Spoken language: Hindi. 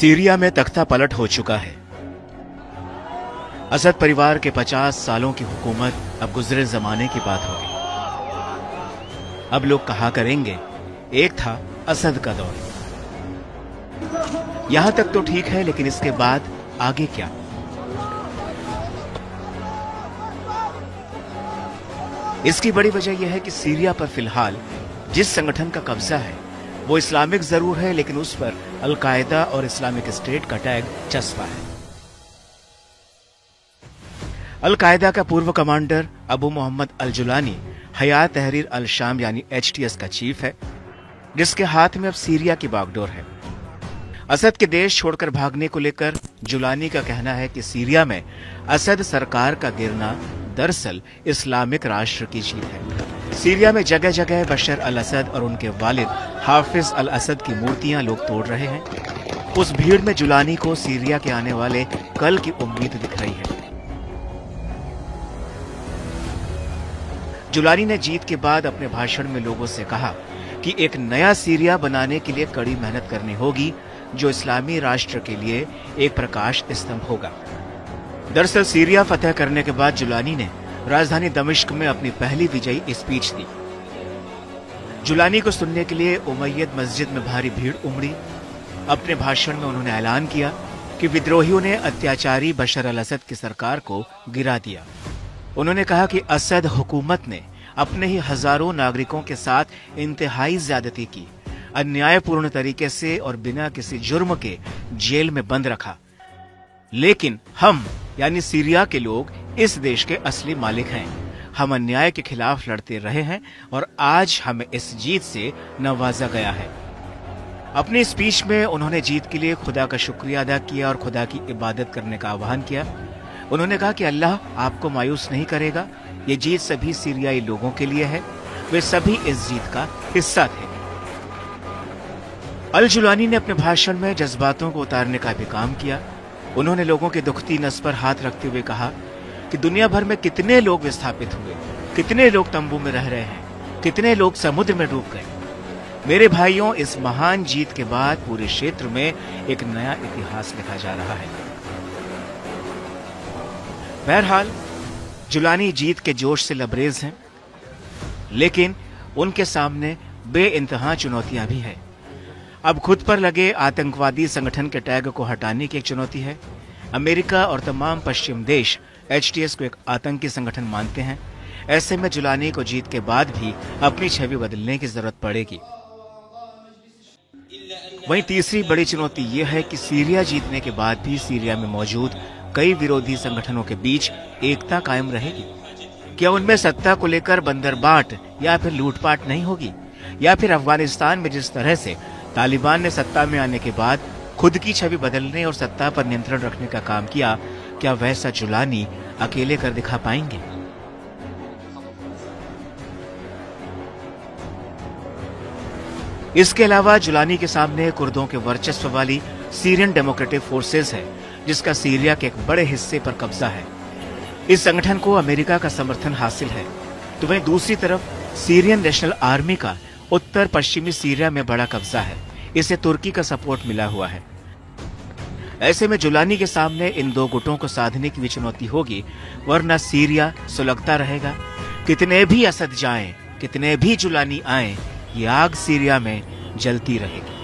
सीरिया में तख्ता पलट हो चुका है। असद परिवार के 50 सालों की हुकूमत अब गुजरे जमाने की बात होगी। अब लोग कहा करेंगे, एक था असद का दौर। यहां तक तो ठीक है, लेकिन इसके बाद आगे क्या? इसकी बड़ी वजह यह है कि सीरिया पर फिलहाल जिस संगठन का कब्जा है वो इस्लामिक जरूर है, लेकिन उस पर अल-कायदा और इस्लामिक स्टेट का टैग चस्पा है। अल-कायदा का पूर्व कमांडर अबू मोहम्मद अल-जुलानी हयात तहरीर अल-शाम यानी HTS का चीफ है, जिसके हाथ में अब सीरिया की बागडोर है। असद के देश छोड़कर भागने को लेकर जुलानी का कहना है कि सीरिया में असद सरकार का गिरना दरअसल इस्लामिक राष्ट्र की जीत है। सीरिया में जगह जगह बशर अल असद और उनके वालिद हाफिज अल असद की मूर्तियां लोग तोड़ रहे हैं। उस भीड़ में जुलानी को सीरिया के आने वाले कल की उम्मीद दिख रही है। जुलानी ने जीत के बाद अपने भाषण में लोगों से कहा कि एक नया सीरिया बनाने के लिए कड़ी मेहनत करनी होगी, जो इस्लामी राष्ट्र के लिए एक प्रकाश स्तंभ होगा। दरअसल सीरिया फतह करने के बाद जुलानी ने राजधानी दमिश्क में अपनी पहली विजयी स्पीच दी। जुलानी को सुनने के लिए उमैयद मस्जिद में भारी भीड़ उमड़ी। अपने भाषण में उन्होंने ऐलान किया कि विद्रोहियों ने अत्याचारी बशर अल असद की सरकार को गिरा दिया। उन्होंने कहा कि असद हुकूमत ने अपने ही हजारों नागरिकों के साथ इंतहाई ज्यादती की, अन्यायपूर्ण तरीके से और बिना किसी जुर्म के जेल में बंद रखा। लेकिन हम यानी सीरिया के लोग इस देश के असली मालिक हैं। हम अन्याय के खिलाफ लड़ते रहे हैं और आज हमें इस जीत से नवाजा गया है। अपनी स्पीच में उन्होंने जीत के लिए खुदा का शुक्रिया अदा किया और खुदा की इबादत करने का आह्वान किया। उन्होंने कहा कि अल्लाह आपको मायूस नहीं करेगा। ये जीत सभी सीरियाई लोगों के लिए है, वे सभी इस जीत का हिस्सा थे। अल जुलानी ने अपने भाषण में जज्बातों को उतारने का भी काम किया। उन्होंने लोगों की दुखती नस पर हाथ रखते हुए कहा कि दुनिया भर में कितने लोग विस्थापित हुए, कितने लोग तंबू में रह रहे हैं, कितने लोग समुद्र में डूब गए। मेरे भाइयों, इस महान जीत के बाद पूरे क्षेत्र में एक नया इतिहास लिखा जा रहा है। बहरहाल जुलानी जीत के जोश से लबरेज हैं, लेकिन उनके सामने बेइंतहा चुनौतियां भी हैं। अब खुद पर लगे आतंकवादी संगठन के टैग को हटाने की एक चुनौती है। अमेरिका और तमाम पश्चिम देश HTS को एक आतंकी संगठन मानते हैं। ऐसे में जुलानी को जीत के बाद भी अपनी छवि बदलने की जरूरत पड़ेगी। वहीं तीसरी बड़ी चुनौती यह है कि सीरिया जीतने के बाद भी सीरिया में मौजूद कई विरोधी संगठनों के बीच एकता कायम रहेगी। क्या उनमें सत्ता को लेकर बंदरबाट या फिर लूटपाट नहीं होगी? या फिर अफगानिस्तान में जिस तरह से तालिबान ने सत्ता में आने के बाद खुद की छवि बदलने और सत्ता पर नियंत्रण रखने का काम किया, क्या वैसा जुलानी अकेले कर दिखा पाएंगे? इसके अलावा जुलानी के सामने कुर्दों के वर्चस्व वाली सीरियन डेमोक्रेटिक फोर्सेस है, जिसका सीरिया के एक बड़े हिस्से पर कब्जा है। इस संगठन को अमेरिका का समर्थन हासिल है। तो वहीं दूसरी तरफ सीरियन नेशनल आर्मी का उत्तर पश्चिमी सीरिया में बड़ा कब्जा है। इसे तुर्की का सपोर्ट मिला हुआ है। ऐसे में जुलानी के सामने इन दो गुटों को साधने की भी चुनौती होगी, वरना सीरिया सुलगता रहेगा। कितने भी असद जाएं, कितने भी जुलानी आएं, ये आग सीरिया में जलती रहेगी।